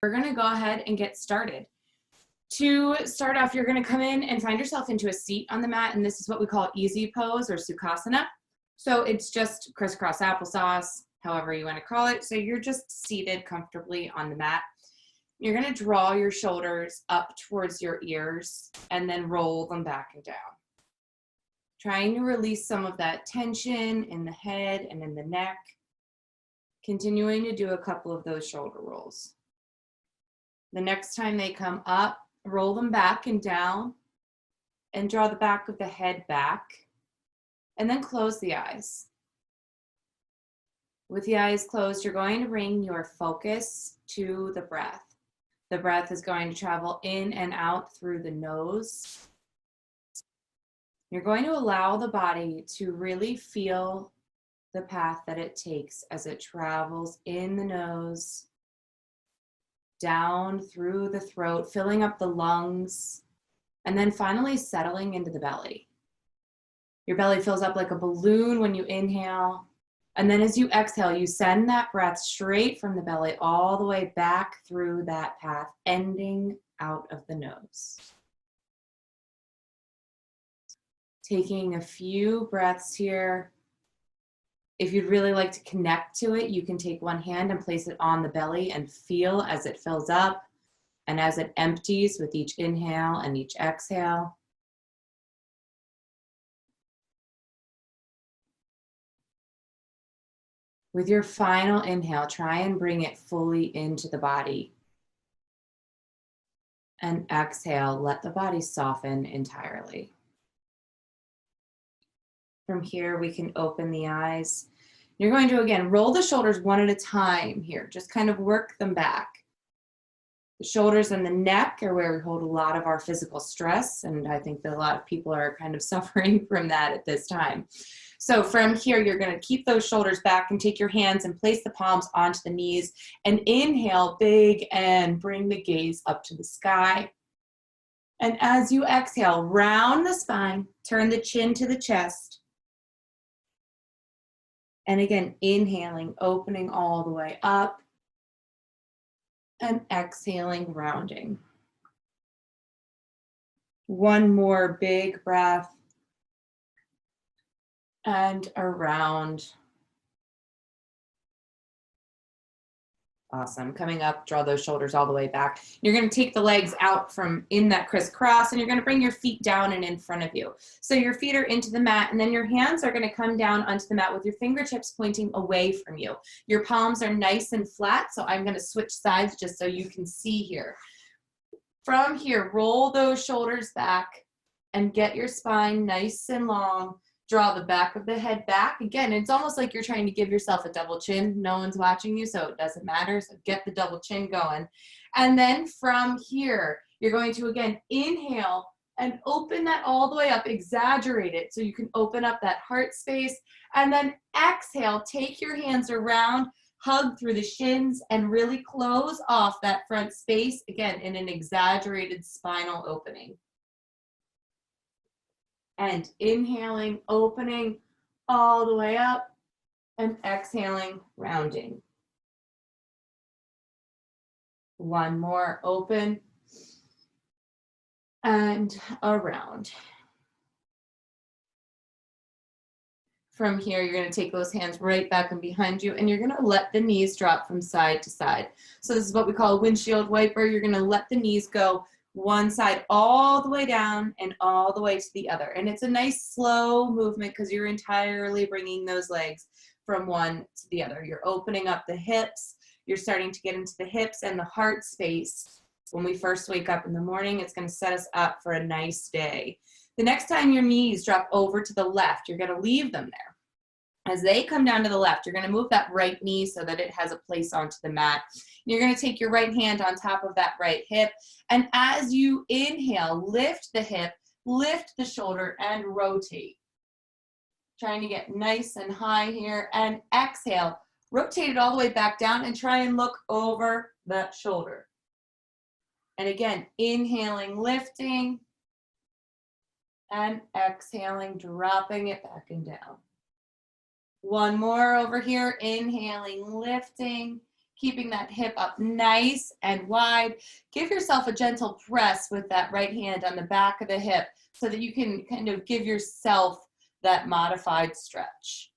We're going to go ahead and get started. To start off, you're going to come in and find yourself into a seat on the mat, and this is what we call easy pose or sukhasana. So it's just crisscross applesauce, however you want to call it. So you're just seated comfortably on the mat. You're going to draw your shoulders up towards your ears and then roll them back and down. Trying to release some of that tension in the head and in the neck. Continuing to do a couple of those shoulder rolls. The next time they come up, roll them back and down and draw the back of the head back and then close the eyes. With the eyes closed, you're going to bring your focus to the breath. The breath is going to travel in and out through the nose. You're going to allow the body to really feel the path that it takes as it travels in the nose, down through the throat, filling up the lungs, and then finally settling into the belly. Your belly fills up like a balloon when you inhale, and then as you exhale, you send that breath straight from the belly all the way back through that path, ending out of the nose. Taking a few breaths here. If you'd really like to connect to it, you can take one hand and place it on the belly and feel as it fills up and as it empties with each inhale and each exhale. With your final inhale, try and bring it fully into the body. And exhale, let the body soften entirely. From here, we can open the eyes. You're going to, again, roll the shoulders one at a time here. Just kind of work them back. The shoulders and the neck are where we hold a lot of our physical stress, and I think that a lot of people are kind of suffering from that at this time. So from here, you're going to keep those shoulders back and take your hands and place the palms onto the knees and inhale big and bring the gaze up to the sky. And as you exhale, round the spine, turn the chin to the chest. And again, inhaling, opening all the way up, and exhaling, rounding. One more big breath, and around. Awesome. Coming up, draw those shoulders all the way back. You're going to take the legs out from in that crisscross, and you're going to bring your feet down and in front of you. So your feet are into the mat, and then your hands are going to come down onto the mat with your fingertips pointing away from you. Your palms are nice and flat, so I'm going to switch sides just so you can see here. From here, roll those shoulders back and get your spine nice and long. Draw the back of the head back. Again, it's almost like you're trying to give yourself a double chin. No one's watching you, so it doesn't matter. So get the double chin going. And then from here, you're going to, again, inhale and open that all the way up. Exaggerate it so you can open up that heart space. And then exhale, take your hands around, hug through the shins, and really close off that front space, again, in an exaggerated spinal opening. And inhaling, opening all the way up, and exhaling, rounding. One more, open and around. From here, you're going to take those hands right back and behind you, and you're going to let the knees drop from side to side. So this is what we call a windshield wiper. You're going to let the knees go one side all the way down and all the way to the other. And it's a nice slow movement because you're entirely bringing those legs from one to the other. You're opening up the hips. You're starting to get into the hips and the heart space. When we first wake up in the morning, it's going to set us up for a nice day. The next time your knees drop over to the left, you're going to leave them there. As they come down to the left, you're going to move that right knee so that it has a place onto the mat. You're going to take your right hand on top of that right hip. And as you inhale, lift the hip, lift the shoulder, and rotate. Trying to get nice and high here. And exhale, rotate it all the way back down and try and look over that shoulder. And again, inhaling, lifting, and exhaling, dropping it back and down. One more over here, inhaling, lifting, keeping that hip up nice and wide. Give yourself a gentle press with that right hand on the back of the hip so that you can kind of give yourself that modified stretch.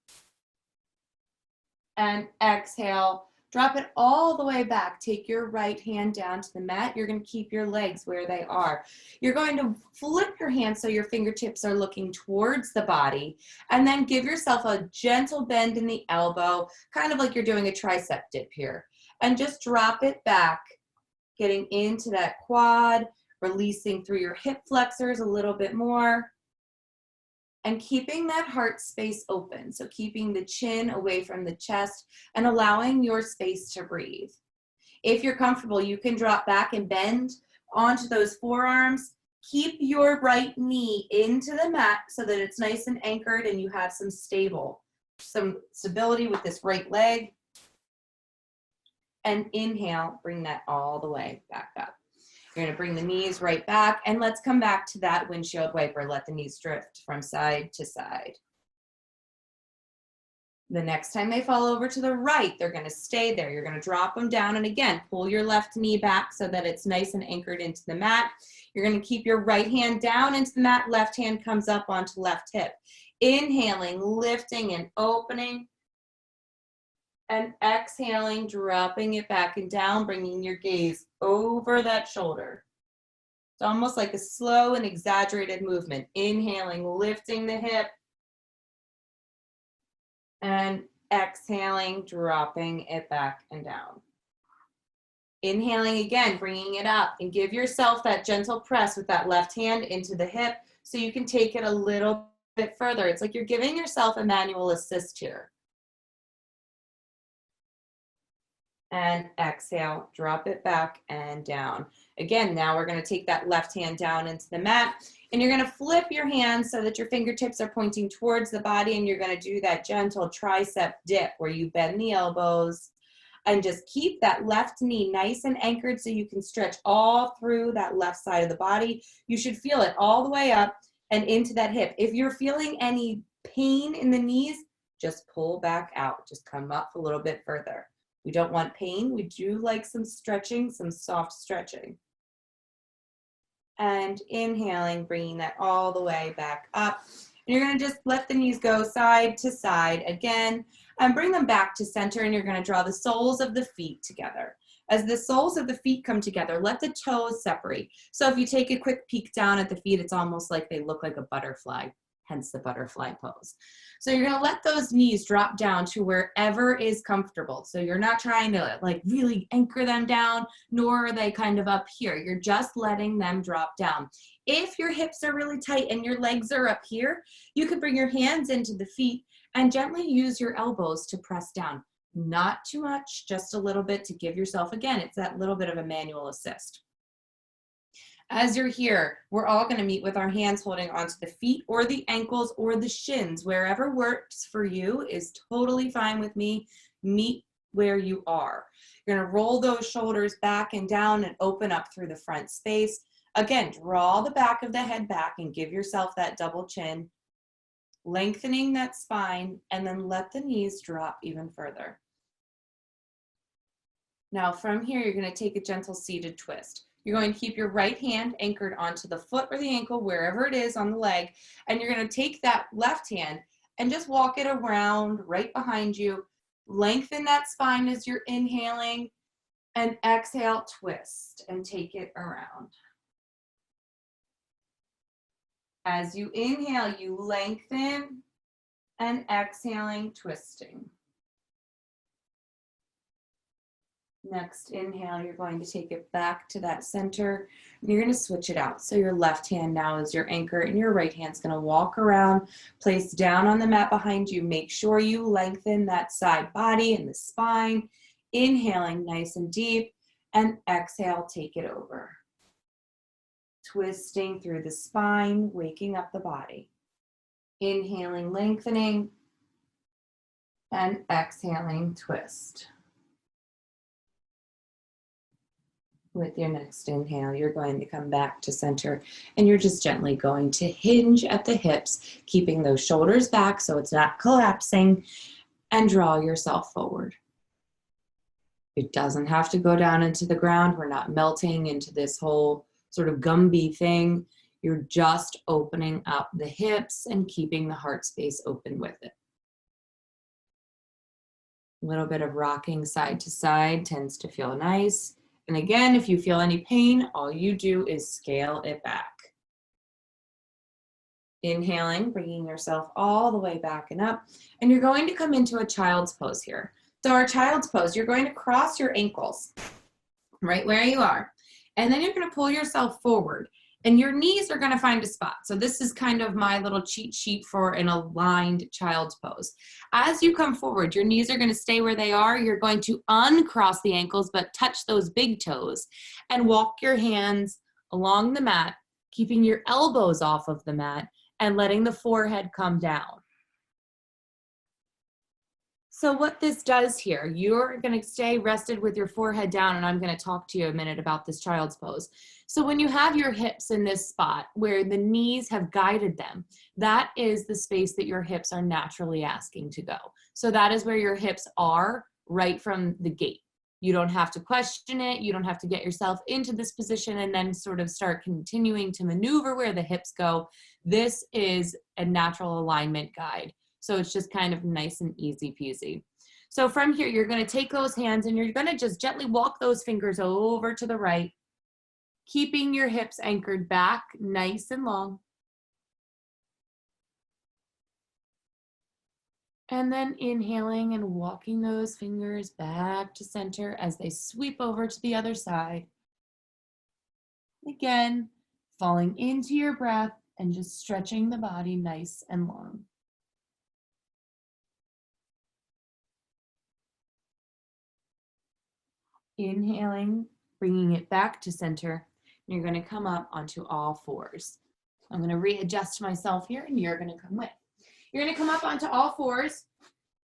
And exhale, drop it all the way back. Take your right hand down to the mat. You're going to keep your legs where they are. You're going to flip your hands so your fingertips are looking towards the body, and then give yourself a gentle bend in the elbow, kind of like you're doing a tricep dip here. And just drop it back, getting into that quad, releasing through your hip flexors a little bit more, and keeping that heart space open. So keeping the chin away from the chest and allowing your space to breathe. If you're comfortable, you can drop back and bend onto those forearms. Keep your right knee into the mat so that it's nice and anchored and you have some stability with this right leg. And inhale, bring that all the way back up. You're going to bring the knees right back, and let's come back to that windshield wiper. Let the knees drift from side to side. The next time they fall over to the right, they're going to stay there. You're going to drop them down, and again, pull your left knee back so that it's nice and anchored into the mat. You're going to keep your right hand down into the mat, left hand comes up onto left hip. Inhaling, lifting and opening, and exhaling, dropping it back and down, bringing your gaze over that shoulder. It's almost like a slow and exaggerated movement. Inhaling, lifting the hip, and exhaling, dropping it back and down. Inhaling again, bringing it up, and give yourself that gentle press with that left hand into the hip so you can take it a little bit further. It's like you're giving yourself a manual assist here. And exhale, drop it back and down. Again, now we're going to take that left hand down into the mat, and you're going to flip your hands so that your fingertips are pointing towards the body, and you're going to do that gentle tricep dip where you bend the elbows and just keep that left knee nice and anchored so you can stretch all through that left side of the body. You should feel it all the way up and into that hip. If you're feeling any pain in the knees, just pull back out. Just come up a little bit further. We don't want pain. We do like some stretching, some soft stretching. And inhaling, bringing that all the way back up. And you're going to just let the knees go side to side again and bring them back to center, and you're going to draw the soles of the feet together. As the soles of the feet come together, let the toes separate. So if you take a quick peek down at the feet, it's almost like they look like a butterfly, hence the butterfly pose. So you're going to let those knees drop down to wherever is comfortable. So you're not trying to like really anchor them down, nor are they kind of up here. You're just letting them drop down. If your hips are really tight and your legs are up here, you could bring your hands into the feet and gently use your elbows to press down. Not too much, just a little bit to give yourself, again, it's that little bit of a manual assist. As you're here, we're all going to meet with our hands holding onto the feet or the ankles or the shins. Wherever works for you is totally fine with me. Meet where you are. You're going to roll those shoulders back and down and open up through the front space. Again, draw the back of the head back and give yourself that double chin, lengthening that spine, and then let the knees drop even further. Now from here, you're going to take a gentle seated twist. You're going to keep your right hand anchored onto the foot or the ankle, wherever it is on the leg, and you're going to take that left hand and just walk it around right behind you. Lengthen that spine as you're inhaling, and exhale, twist, and take it around. As you inhale, you lengthen, and exhaling, twisting. Next inhale, you're going to take it back to that center, and you're going to switch it out. So your left hand now is your anchor, and your right hand's going to walk around, place down on the mat behind you. Make sure you lengthen that side body and the spine. Inhaling nice and deep, and exhale, take it over. Twisting through the spine, waking up the body. Inhaling, lengthening, and exhaling, twist. With your next inhale, you're going to come back to center, and you're just gently going to hinge at the hips, keeping those shoulders back so it's not collapsing, and draw yourself forward. It doesn't have to go down into the ground. We're not melting into this whole sort of Gumby thing. You're just opening up the hips and keeping the heart space open with it. A little bit of rocking side to side tends to feel nice. And again, if you feel any pain, all you do is scale it back. Inhaling, bringing yourself all the way back and up. And you're going to come into a child's pose here. So our child's pose, you're going to cross your ankles right where you are. And then you're going to pull yourself forward. And your knees are going to find a spot. So this is kind of my little cheat sheet for an aligned child's pose. As you come forward, your knees are going to stay where they are. You're going to uncross the ankles, but touch those big toes and walk your hands along the mat, keeping your elbows off of the mat and letting the forehead come down. So what this does here, you're going to stay rested with your forehead down, and I'm going to talk to you a minute about this child's pose. So when you have your hips in this spot where the knees have guided them, that is the space that your hips are naturally asking to go. So that is where your hips are right from the gate. You don't have to question it. You don't have to get yourself into this position and then sort of start continuing to maneuver where the hips go. This is a natural alignment guide. So it's just kind of nice and easy peasy. So from here, you're going to take those hands and you're going to just gently walk those fingers over to the right, keeping your hips anchored back nice and long. And then inhaling and walking those fingers back to center as they sweep over to the other side. Again, falling into your breath and just stretching the body nice and long. Inhaling, bringing it back to center. You're going to come up onto all fours. I'm going to readjust myself here and you're going to come with. You're going to come up onto all fours,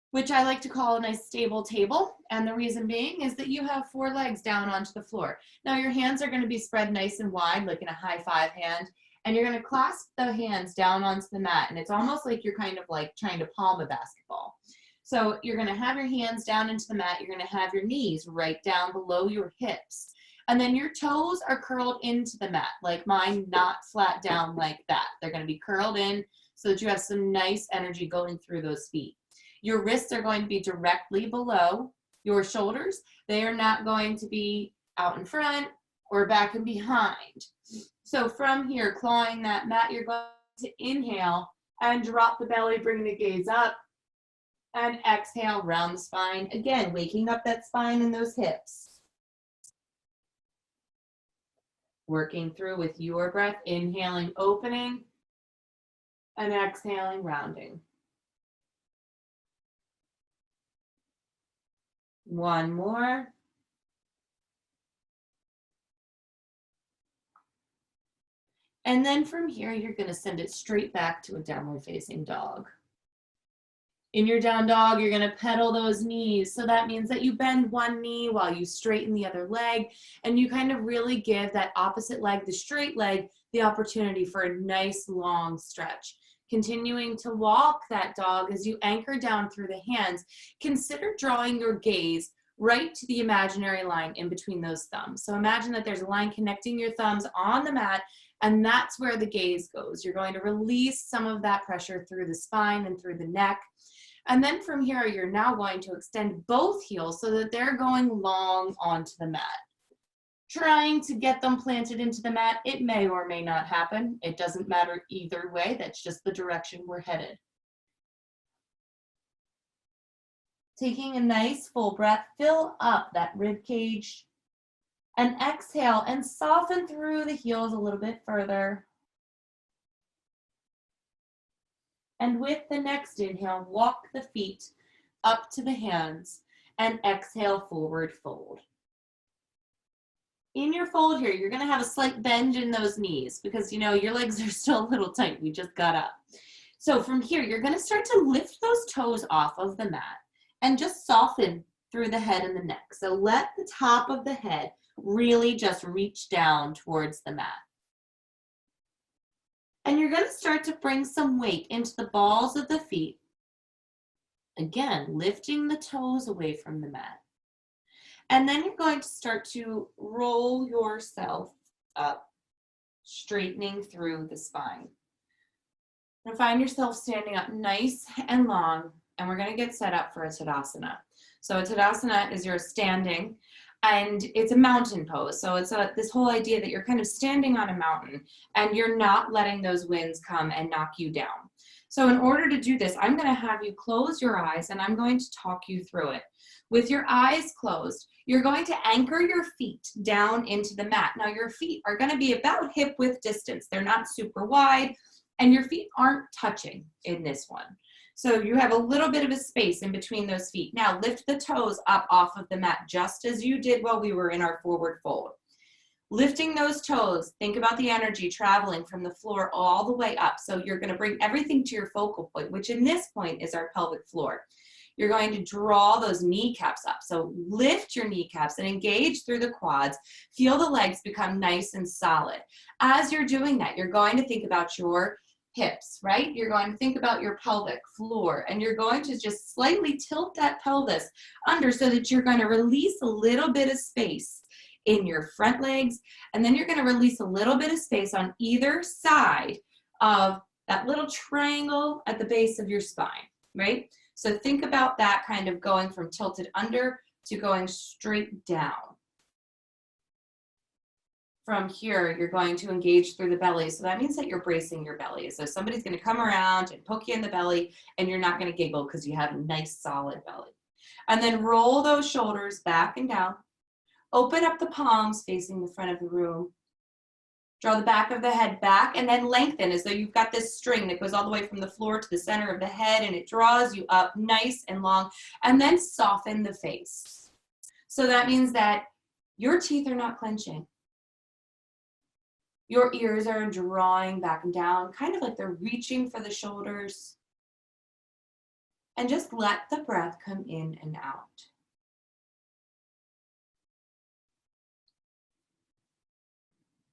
which I like to call a nice stable table. And the reason being is that you have 4 legs down onto the floor. Now your hands are going to be spread nice and wide, like in a high five hand. And you're going to clasp the hands down onto the mat. And it's almost like you're kind of like trying to palm a basketball. So you're going to have your hands down into the mat. You're going to have your knees right down below your hips. And then your toes are curled into the mat, like mine, not flat down like that. They're going to be curled in so that you have some nice energy going through those feet. Your wrists are going to be directly below your shoulders. They are not going to be out in front or back and behind. So from here, clawing that mat, you're going to inhale and drop the belly, bring the gaze up. And exhale, round the spine. Again, waking up that spine and those hips. Working through with your breath, inhaling, opening, and exhaling, rounding. One more. And then from here, you're going to send it straight back to a downward facing dog. In your down dog, you're going to pedal those knees. So that means that you bend one knee while you straighten the other leg, and you kind of really give that opposite leg, the straight leg, the opportunity for a nice long stretch. Continuing to walk that dog as you anchor down through the hands. Consider drawing your gaze right to the imaginary line in between those thumbs. So imagine that there's a line connecting your thumbs on the mat, and that's where the gaze goes. You're going to release some of that pressure through the spine and through the neck. And then from here, you're now going to extend both heels so that they're going long onto the mat. Trying to get them planted into the mat, it may or may not happen. It doesn't matter either way. That's just the direction we're headed. Taking a nice full breath, fill up that rib cage, and exhale and soften through the heels a little bit further. And with the next inhale, walk the feet up to the hands and exhale, forward fold. In your fold here, you're going to have a slight bend in those knees because, you know, your legs are still a little tight. We just got up. So from here, you're going to start to lift those toes off of the mat and just soften through the head and the neck. So let the top of the head really just reach down towards the mat. And you're going to start to bring some weight into the balls of the feet. Again, lifting the toes away from the mat. And then you're going to start to roll yourself up, straightening through the spine. And find yourself standing up nice and long, and we're going to get set up for a Tadasana. So a Tadasana is you're standing, and it's a mountain pose. So it's this whole idea that you're kind of standing on a mountain, and you're not letting those winds come and knock you down. So in order to do this, I'm going to have you close your eyes, and I'm going to talk you through it. With your eyes closed, you're going to anchor your feet down into the mat. Now your feet are going to be about hip width distance. They're not super wide, and your feet aren't touching in this one. So you have a little bit of a space in between those feet. Now lift the toes up off of the mat, just as you did while we were in our forward fold. Lifting those toes, think about the energy traveling from the floor all the way up. So you're going to bring everything to your focal point, which in this point is our pelvic floor. You're going to draw those kneecaps up. So lift your kneecaps and engage through the quads. Feel the legs become nice and solid. As you're doing that, you're going to think about your hips, right? You're going to think about your pelvic floor, and you're going to just slightly tilt that pelvis under so that you're going to release a little bit of space in your front legs, and then you're going to release a little bit of space on either side of that little triangle at the base of your spine, right? So think about that kind of going from tilted under to going straight down. From here, you're going to engage through the belly. So that means that you're bracing your belly. So somebody's going to come around and poke you in the belly, and you're not going to giggle because you have a nice solid belly. And then roll those shoulders back and down. Open up the palms facing the front of the room. Draw the back of the head back, and then lengthen as though you've got this string that goes all the way from the floor to the center of the head, and it draws you up nice and long. And then soften the face. So that means that your teeth are not clenching. Your ears are drawing back and down, kind of like they're reaching for the shoulders. And just let the breath come in and out.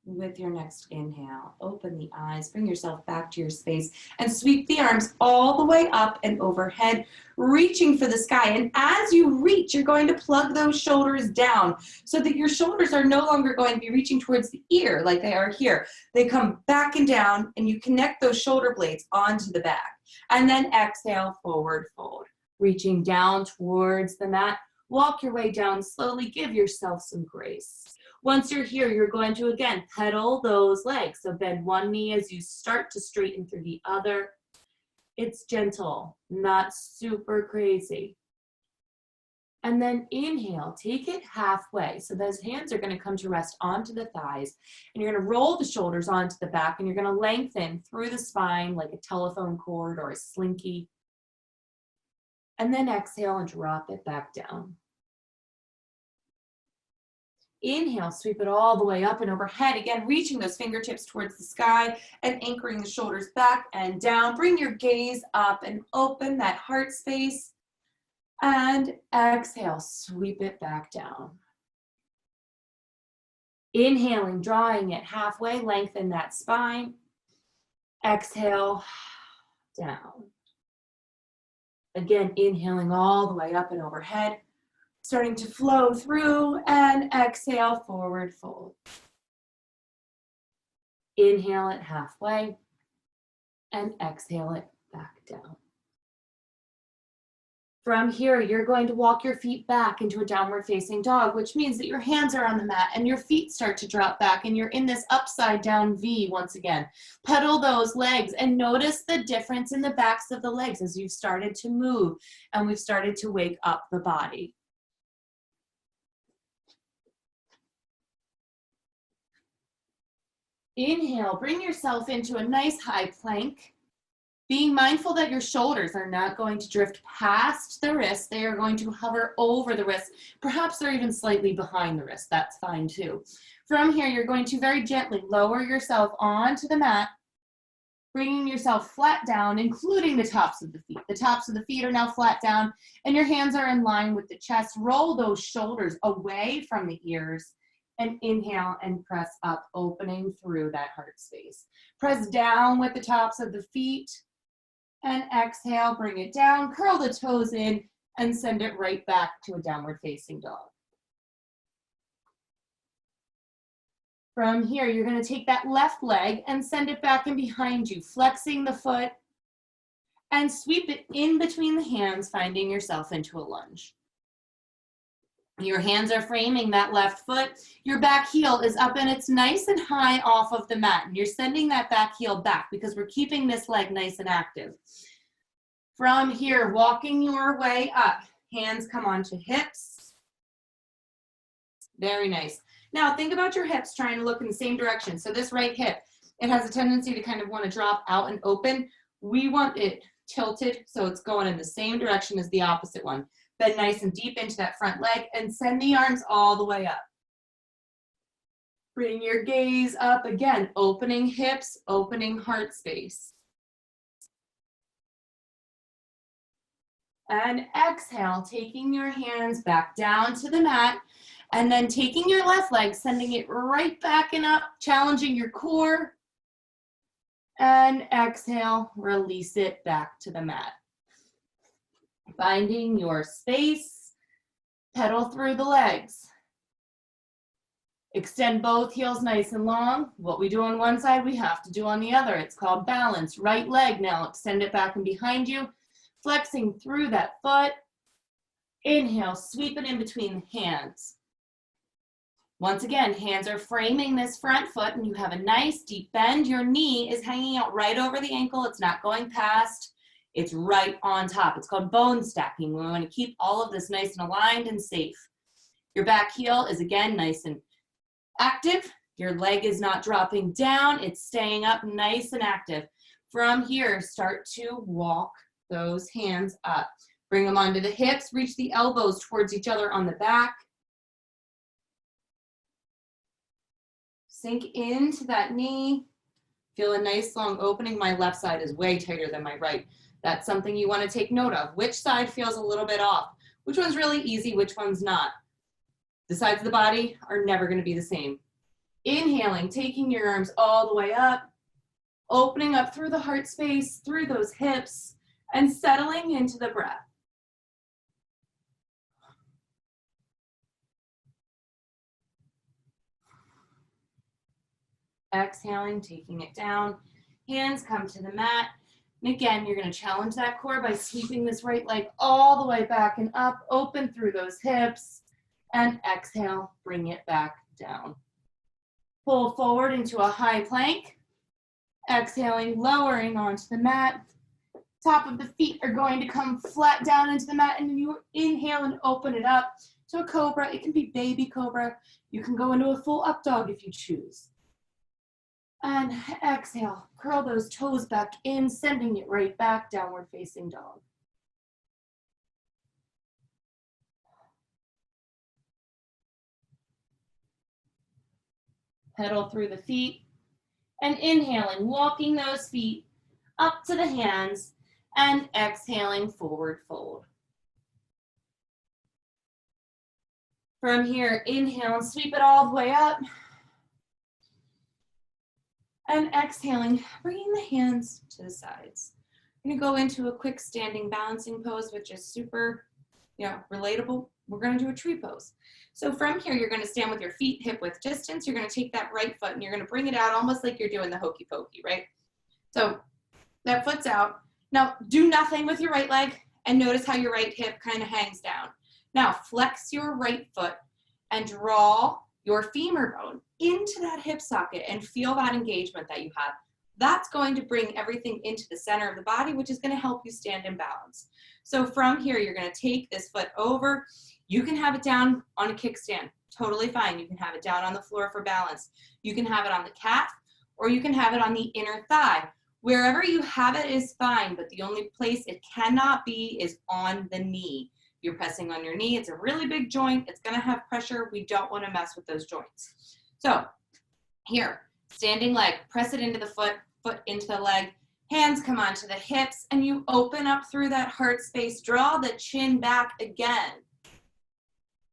With your next inhale, open the eyes, bring yourself back to your space, and sweep the arms all the way up and overhead, reaching for the sky. And as you reach, you're going to plug those shoulders down so that your shoulders are no longer going to be reaching towards the ear like they are here. They come back and down, and you connect those shoulder blades onto the back. And then exhale, forward fold. Reaching down towards the mat, walk your way down slowly, give yourself some grace. Once you're here, you're going to, again, pedal those legs. So bend one knee as you start to straighten through the other. It's gentle, not super crazy. And then inhale, take it halfway. So those hands are going to come to rest onto the thighs. And you're going to roll the shoulders onto the back, and you're going to lengthen through the spine like a telephone cord or a slinky. And then exhale and drop it back down. Inhale, sweep it all the way up and overhead. Again, reaching those fingertips towards the sky and anchoring the shoulders back and down. Bring your gaze up and open that heart space. And exhale, sweep it back down. Inhaling, drawing it halfway, lengthen that spine. Exhale, down. Again, inhaling all the way up and overhead. Starting to flow through, and exhale, forward fold. Inhale it halfway, and exhale it back down. From here, you're going to walk your feet back into a downward facing dog, which means that your hands are on the mat and your feet start to drop back, and you're in this upside down V once again. Pedal those legs and notice the difference in the backs of the legs as you've started to move and we've started to wake up the body. Inhale, bring yourself into a nice high plank, being mindful that your shoulders are not going to drift past the wrists. They are going to hover over the wrists. Perhaps they're even slightly behind the wrist. That's fine too. From here, you're going to very gently lower yourself onto the mat, bringing yourself flat down, including the tops of the feet. The tops of the feet are now flat down, and your hands are in line with the chest. Roll those shoulders away from the ears. And inhale and press up, opening through that heart space. Press down with the tops of the feet. And exhale, bring it down, curl the toes in, and send it right back to a downward facing dog. From here, you're going to take that left leg and send it back and behind you, flexing the foot and sweep it in between the hands, finding yourself into a lunge. Your hands are framing that left foot. Your back heel is up and it's nice and high off of the mat. And you're sending that back heel back because we're keeping this leg nice and active. From here, walking your way up, hands come onto hips. Very nice. Now think about your hips trying to look in the same direction. So this right hip, it has a tendency to kind of want to drop out and open. We want it tilted so it's going in the same direction as the opposite one. Bend nice and deep into that front leg and send the arms all the way up. Bring your gaze up again, opening hips, opening heart space. And exhale, taking your hands back down to the mat. And then taking your left leg, sending it right back and up, challenging your core. And exhale, release it back to the mat. Finding your space, pedal through the legs. Extend both heels nice and long. What we do on one side, we have to do on the other. It's called balance. Right leg now, extend it back and behind you, flexing through that foot. Inhale, sweep it in between the hands. Once again, hands are framing this front foot and you have a nice deep bend. Your knee is hanging out right over the ankle. It's not going past. It's right on top. It's called bone stacking. We want to keep all of this nice and aligned and safe. Your back heel is again nice and active. Your leg is not dropping down. It's staying up nice and active. From here, start to walk those hands up. Bring them onto the hips. Reach the elbows towards each other on the back. Sink into that knee. Feel a nice long opening. My left side is way tighter than my right. That's something you want to take note of. Which side feels a little bit off? Which one's really easy? Which one's not? The sides of the body are never going to be the same. Inhaling, taking your arms all the way up, opening up through the heart space, through those hips, and settling into the breath. Exhaling, taking it down. Hands come to the mat. And again, you're going to challenge that core by sweeping this right leg all the way back and up, open through those hips, and exhale, bring it back down. Pull forward into a high plank. Exhaling, lowering onto the mat. Top of the feet are going to come flat down into the mat, and then you inhale and open it up to a cobra. It can be baby cobra. You can go into a full up dog if you choose. And exhale, curl those toes back in, sending it right back, downward facing dog. Pedal through the feet and inhaling, walking those feet up to the hands and exhaling, forward fold. From here, inhale and sweep it all the way up. And exhaling, bringing the hands to the sides. I'm going to go into a quick standing balancing pose, which is super, relatable. We're going to do a tree pose. So from here, you're going to stand with your feet hip width distance. You're going to take that right foot and you're going to bring it out almost like you're doing the hokey pokey, right? So that foot's out. Now do nothing with your right leg and notice how your right hip kind of hangs down. Now flex your right foot and draw your femur bone into that hip socket and feel that engagement that you have. That's going to bring everything into the center of the body, which is going to help you stand in balance. So from here, you're going to take this foot over. You can have it down on a kickstand, totally fine. You can have it down on the floor for balance. You can have it on the calf, or you can have it on the inner thigh. Wherever you have it is fine, but the only place it cannot be is on the knee. You're pressing on your knee. It's a really big joint. It's going to have pressure. We don't want to mess with those joints. So here, standing leg, press it into the foot, foot into the leg, hands come onto the hips, and you open up through that heart space. Draw the chin back again.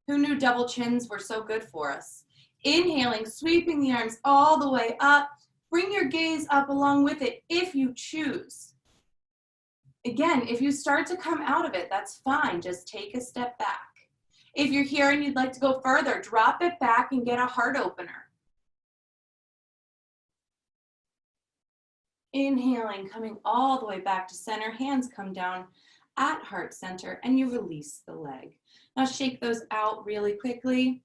Who knew double chins were so good for us? Inhaling, sweeping the arms all the way up. Bring your gaze up along with it if you choose. Again, if you start to come out of it, that's fine. Just take a step back. If you're here and you'd like to go further, drop it back and get a heart opener. Inhaling, coming all the way back to center, hands come down at heart center, and you release the leg. Now shake those out really quickly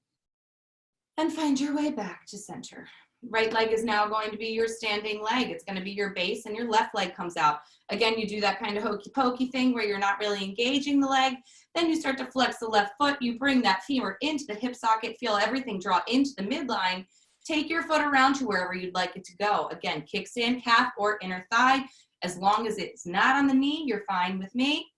and find your way back to center. Right leg is now going to be your standing leg. It's going to be your base, and your left leg comes out. Again, you do that kind of hokey pokey thing where you're not really engaging the leg. Then you start to flex the left foot. You bring that femur into the hip socket. Feel everything draw into the midline. Take your foot around to wherever you'd like it to go. Again, kickstand calf or inner thigh. As long as it's not on the knee, you're fine with me.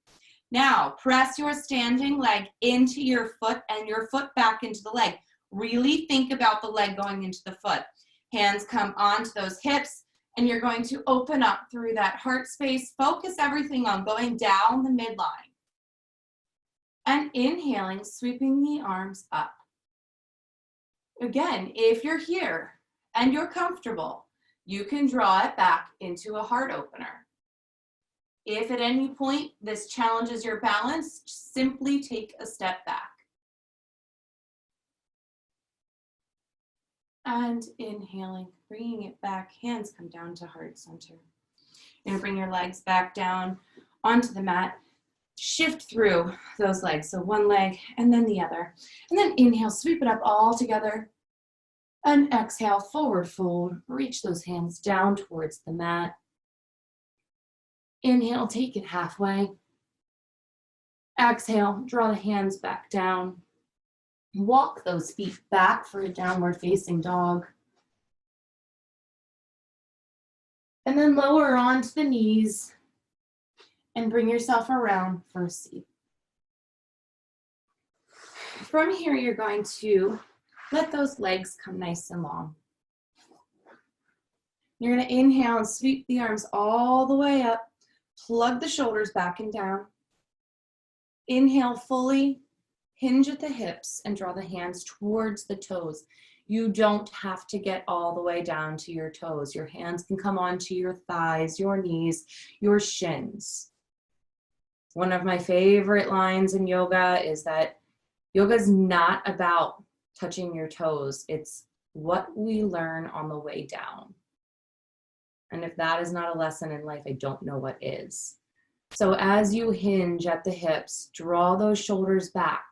Now, press your standing leg into your foot and your foot back into the leg. Really think about the leg going into the foot. Hands come onto those hips, and you're going to open up through that heart space. Focus everything on going down the midline. And inhaling, sweeping the arms up. Again, if you're here and you're comfortable, you can draw it back into a heart opener. If at any point this challenges your balance, simply take a step back. And inhaling, bringing it back, hands come down to heart center. You're gonna bring your legs back down onto the mat. Shift through those legs, so one leg and then the other. And then inhale, sweep it up all together. And exhale, forward fold. Reach those hands down towards the mat. Inhale, take it halfway. Exhale, draw the hands back down. Walk those feet back for a downward facing dog. And then lower onto the knees and bring yourself around for a seat. From here, you're going to let those legs come nice and long. You're going to inhale and sweep the arms all the way up. Plug the shoulders back and down. Inhale fully. Hinge at the hips and draw the hands towards the toes. You don't have to get all the way down to your toes. Your hands can come onto your thighs, your knees, your shins. One of my favorite lines in yoga is that yoga is not about touching your toes. It's what we learn on the way down. And if that is not a lesson in life, I don't know what is. So as you hinge at the hips, draw those shoulders back.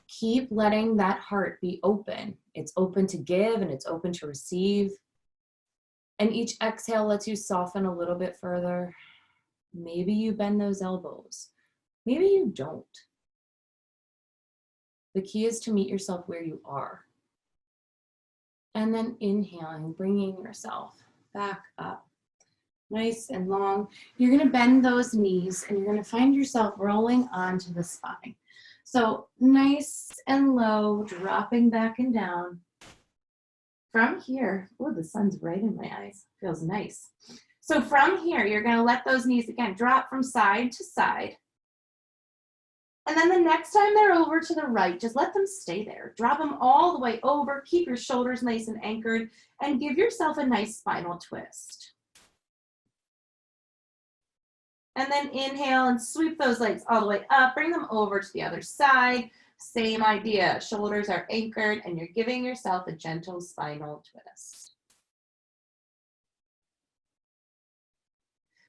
Keep letting that heart be open. It's open to give and it's open to receive. And each exhale lets you soften a little bit further. Maybe you bend those elbows. Maybe you don't. The key is to meet yourself where you are. And then inhaling, bringing yourself back up. Nice and long. You're going to bend those knees and you're going to find yourself rolling onto the spine. So nice and low, dropping back and down. From here, oh, the sun's right in my eyes. Feels nice. So from here, you're going to let those knees again drop from side to side. And then the next time they're over to the right, just let them stay there. Drop them all the way over. Keep your shoulders nice and anchored and give yourself a nice spinal twist. And then inhale and sweep those legs all the way up. Bring them over to the other side. Same idea. Shoulders are anchored and you're giving yourself a gentle spinal twist.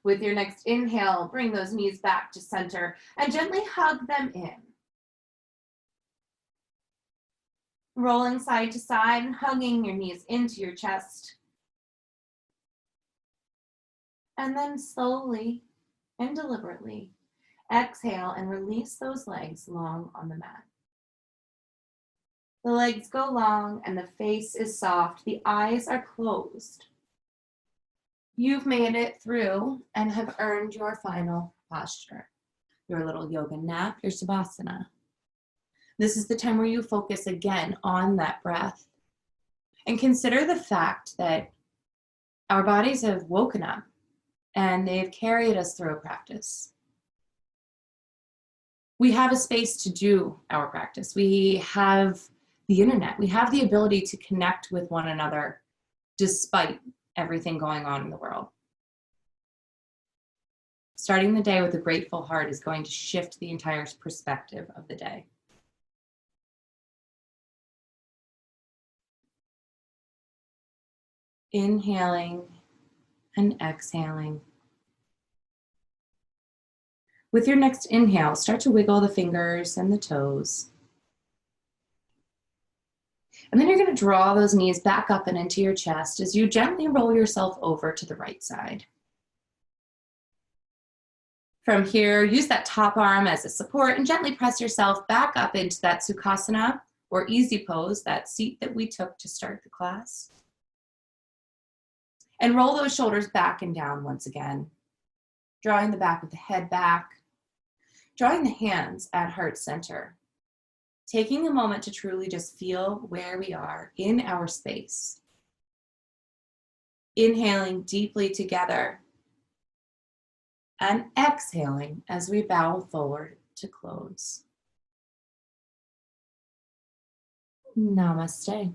With your next inhale, bring those knees back to center and gently hug them in. Rolling side to side and hugging your knees into your chest. And then slowly and deliberately exhale and release those legs long on the mat. The legs go long and the face is soft. The eyes are closed. You've made it through and have earned your final posture, your little yoga nap, your savasana. This is the time where you focus again on that breath and consider the fact that our bodies have woken up and they've carried us through a practice. We have a space to do our practice. We have the internet. We have the ability to connect with one another despite everything going on in the world. Starting the day with a grateful heart is going to shift the entire perspective of the day. Inhaling and exhaling. With your next inhale, start to wiggle the fingers and the toes. And then you're going to draw those knees back up and into your chest as you gently roll yourself over to the right side. From here, use that top arm as a support and gently press yourself back up into that Sukhasana or easy pose, that seat that we took to start the class. And roll those shoulders back and down once again, drawing the back of the head back, drawing the hands at heart center, taking a moment to truly just feel where we are in our space. Inhaling deeply together and exhaling as we bow forward to close. Namaste.